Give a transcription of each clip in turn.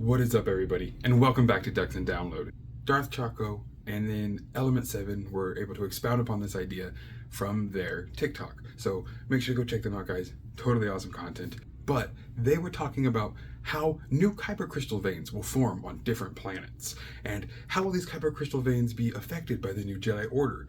What is up, everybody, and welcome back to Ducks and Download. Darth Chaco and then Element 7 were able to expound upon this idea from their TikTok. So make sure to go check them out, guys. Totally awesome content. But they were talking about how new Kyber crystal veins will form on different planets, and how will these Kyber crystal veins be affected by the new Jedi Order,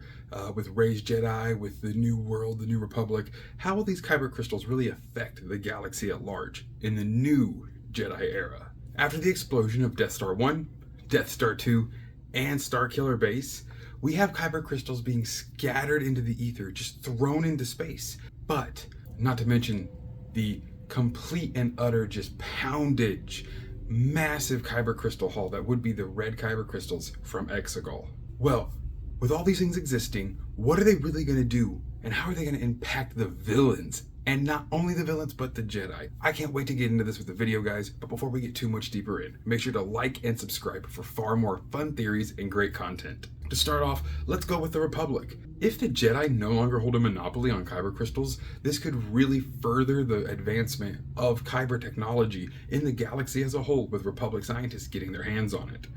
with Rey's Jedi, with the New World, the New Republic. How will these Kyber crystals really affect the galaxy at large in the new Jedi era? After the explosion of Death Star 1, Death Star 2, and Starkiller Base, we have Kyber crystals being scattered into the ether, just thrown into space. But, not to mention the complete and utter just poundage, massive Kyber crystal haul that would be the red Kyber crystals from Exegol. Well, with all these things existing, what are they really going to do? And how are they going to impact the villains? And not only the villains, but the Jedi. I can't wait to get into this with the video, guys, but before we get too much deeper in, make sure to like and subscribe for far more fun theories and great content. To start off, let's go with the Republic. If the Jedi no longer hold a monopoly on Kyber crystals, this could really further the advancement of Kyber technology in the galaxy as a whole, with Republic scientists getting their hands on it.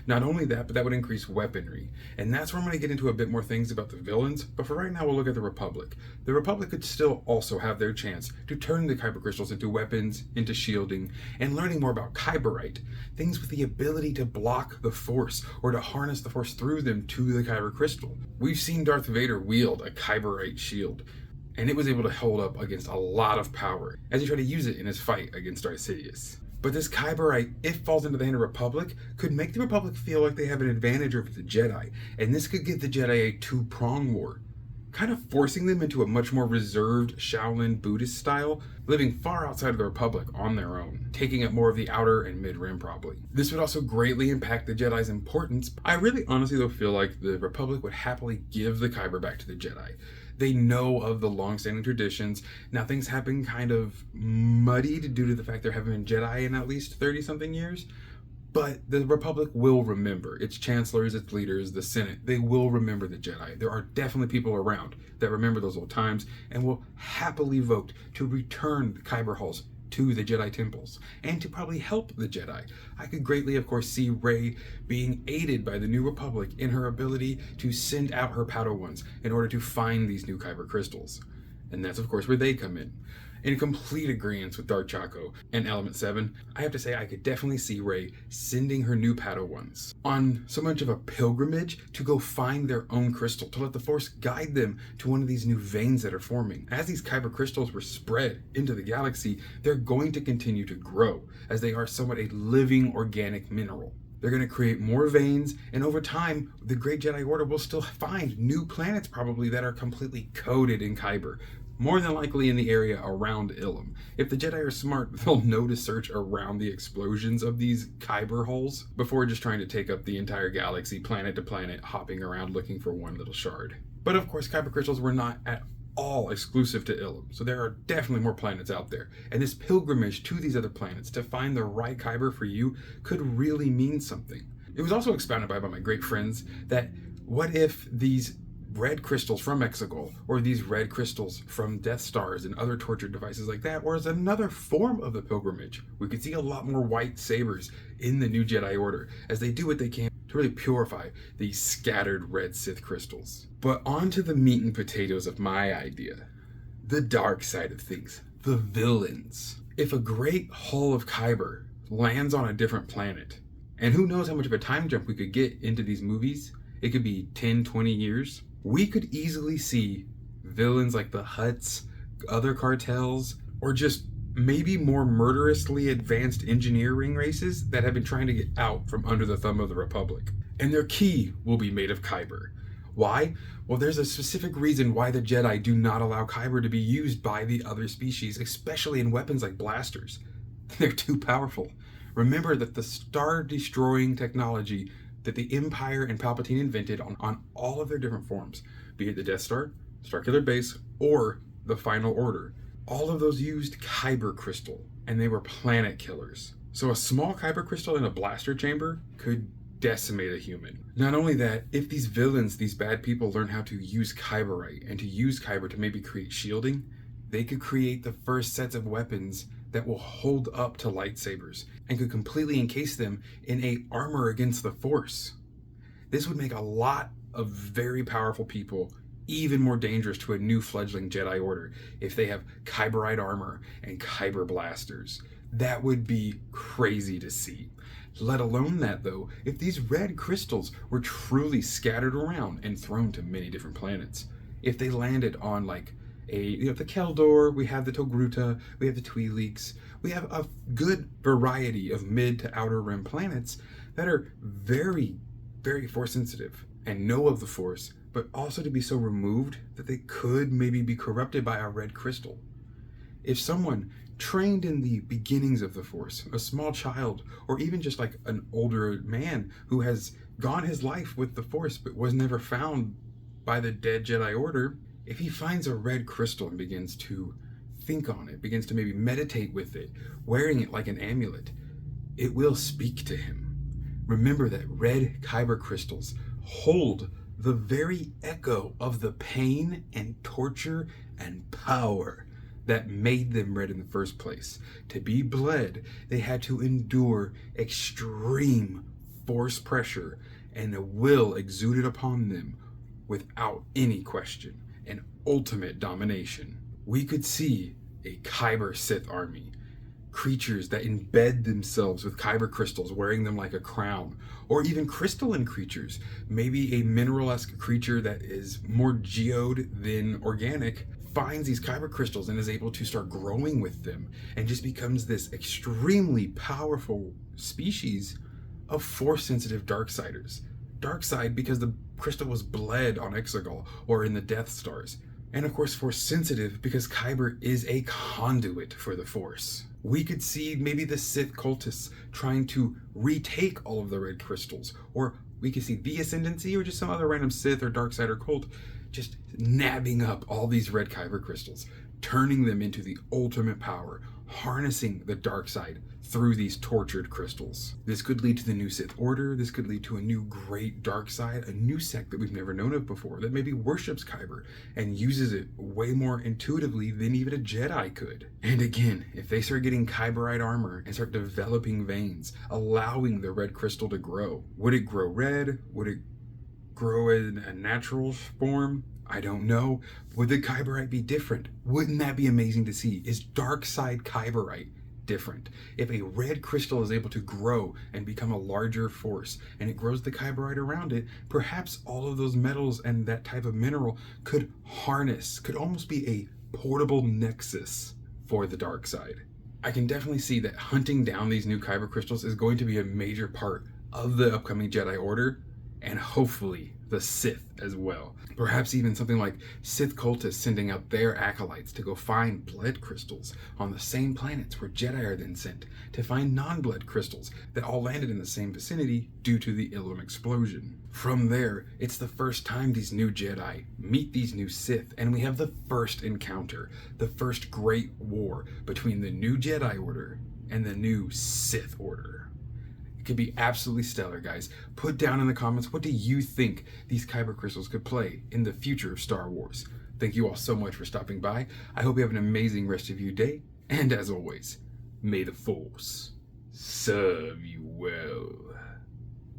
Not only that, but that would increase weaponry. And that's where I'm going to get into a bit more things about the villains, but for right now we'll look at the Republic. The Republic could still also have their chance to turn the Kyber crystals into weapons, into shielding, and learning more about Kyberite. Things with the ability to block the Force, or to harness the Force through them to the Kyber crystal. We've seen Darth Vader wield a Kyberite shield, and it was able to hold up against a lot of power as he tried to use it in his fight against Darth Sidious. But this Kyberite, if it falls into the hand of the Republic, could make the Republic feel like they have an advantage over the Jedi, and this could give the Jedi a two-prong war, kind of forcing them into a much more reserved Shaolin Buddhist style, living far outside of the Republic on their own, taking up more of the outer and mid-rim probably. This would also greatly impact the Jedi's importance. I really honestly though feel like the Republic would happily give the Kyber back to the Jedi. They know of the long-standing traditions. Now things have been kind of muddied due to the fact there haven't been Jedi in at least 30-something years. But the Republic will remember. Its chancellors, its leaders, the Senate, they will remember the Jedi. There are definitely people around that remember those old times and will happily vote to return the Kyber halls to the Jedi temples, and to probably help the Jedi. I could greatly, of course, see Rey being aided by the New Republic in her ability to send out her Padawans in order to find these new Kyber crystals. And that's, of course, where they come in. In complete agreement with Darth Chaco and Element 7, I have to say I could definitely see Rey sending her new Padawans on so much of a pilgrimage to go find their own crystal, to let the Force guide them to one of these new veins that are forming. As these Kyber crystals were spread into the galaxy, they're going to continue to grow, as they are somewhat a living organic mineral. They're going to create more veins, and over time, the Great Jedi Order will still find new planets probably that are completely coated in Kyber. More than likely in the area around Ilum. If the Jedi are smart, they'll know to search around the explosions of these Kyber holes before just trying to take up the entire galaxy, planet to planet, hopping around looking for one little shard. But of course, Kyber crystals were not at all exclusive to Ilum, so there are definitely more planets out there. And this pilgrimage to these other planets to find the right Kyber for you could really mean something. It was also expounded by my great friends that what if these red crystals from Exegol, or these red crystals from Death Stars and other torture devices like that, or as another form of the pilgrimage. We could see a lot more white sabers in the new Jedi Order as they do what they can to really purify these scattered red Sith crystals. But on to the meat and potatoes of my idea. The dark side of things. The villains. If a great hull of Kyber lands on a different planet, and who knows how much of a time jump we could get into these movies, it could be 10, 20 years, we could easily see villains like the Hutts, other cartels, or just maybe more murderously advanced engineering races that have been trying to get out from under the thumb of the Republic. And their key will be made of Kyber. Why? Well, there's a specific reason why the Jedi do not allow Kyber to be used by the other species, especially in weapons like blasters. They're too powerful. Remember that the star-destroying technology that the Empire and Palpatine invented on all of their different forms, be it the Death Star, Starkiller Base, or the Final Order, all of those used Kyber crystal, and they were planet killers. So a small Kyber crystal in a blaster chamber could decimate a human. Not only that, if these villains, these bad people, learn how to use Kyberite and to use Kyber to maybe create shielding, they could create the first sets of weapons that will hold up to lightsabers and could completely encase them in a armor against the Force. This would make a lot of very powerful people even more dangerous to a new fledgling Jedi Order if they have Kyberite armor and Kyber blasters. That would be crazy to see. Let alone that, though, if these red crystals were truly scattered around and thrown to many different planets. If they landed on like the Keldor, we have the Togruta, we have the Twi'leks, we have a good variety of mid to outer rim planets that are very, very Force sensitive and know of the Force, but also to be so removed that they could maybe be corrupted by a red crystal. If someone trained in the beginnings of the Force, a small child, or even just like an older man who has gone his life with the Force but was never found by the dead Jedi Order, if he finds a red crystal and begins to think on it, begins to maybe meditate with it, wearing it like an amulet, it will speak to him. Remember that red Kyber crystals hold the very echo of the pain and torture and power that made them red in the first place. To be bled, they had to endure extreme Force pressure and a will exuded upon them without any question, and ultimate domination. We could see a Kyber Sith army, creatures that embed themselves with Kyber crystals, wearing them like a crown, or even crystalline creatures, maybe a mineral-esque creature that is more geode than organic, finds these Kyber crystals and is able to start growing with them, and just becomes this extremely powerful species of Force-sensitive Darksiders. Darkside because the crystal was bled on Exegol or in the Death Stars. And of course Force sensitive because Kyber is a conduit for the Force. We could see maybe the Sith cultists trying to retake all of the red crystals, or we could see the Ascendancy or just some other random Sith or Darksider cult just nabbing up all these red Kyber crystals, turning them into the ultimate power, harnessing the dark side through these tortured crystals. This could lead to the new Sith Order, this could lead to a new great dark side, a new sect that we've never known of before, that maybe worships Kyber and uses it way more intuitively than even a Jedi could. And again, if they start getting Kyberite armor and start developing veins, allowing the red crystal to grow, would it grow red? Would it grow in a natural form? I don't know. Would the Kyberite be different? Wouldn't that be amazing to see? Is dark side Kyberite different? If a red crystal is able to grow and become a larger force, and it grows the Kyberite around it, perhaps all of those metals and that type of mineral could harness, could almost be a portable nexus for the dark side. I can definitely see that hunting down these new Kyber crystals is going to be a major part of the upcoming Jedi Order, and hopefully the Sith as well. Perhaps even something like Sith cultists sending out their acolytes to go find blood crystals on the same planets where Jedi are then sent to find non-blood crystals that all landed in the same vicinity due to the Ilum explosion. From there, it's the first time these new Jedi meet these new Sith, and we have the first encounter, the first great war between the new Jedi Order and the new Sith Order. Could be absolutely stellar, guys. Put down in the comments, what do you think these Kyber crystals could play in the future of Star Wars? Thank you all so much for stopping by. I hope you have an amazing rest of your day, and as always, may the Force serve you well.